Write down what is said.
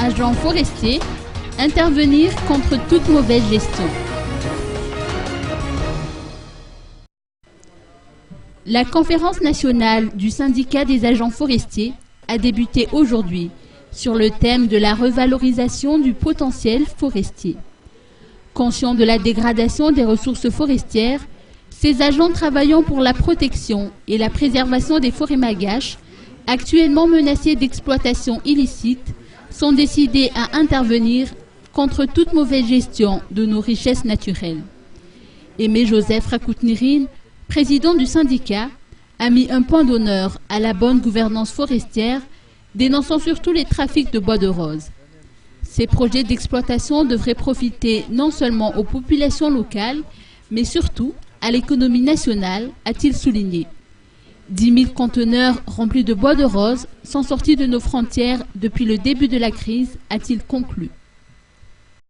agents forestiers, intervenir contre toute mauvaise gestion. La conférence nationale du syndicat des agents forestiers a débuté aujourd'hui sur le thème de la revalorisation du potentiel forestier. Conscients de la dégradation des ressources forestières, ces agents travaillant pour la protection et la préservation des forêts malgaches, actuellement menacées d'exploitation illicite, sont décidés à intervenir contre toute mauvaise gestion de nos richesses naturelles. Aimé Joseph Rakoutnirine, président du syndicat, a mis un point d'honneur à la bonne gouvernance forestière, dénonçant surtout les trafics de bois de rose. Ces projets d'exploitation devraient profiter non seulement aux populations locales, mais surtout à l'économie nationale, a-t-il souligné. 10 000 conteneurs remplis de bois de rose sont sortis de nos frontières depuis le début de la crise, a-t-il conclu.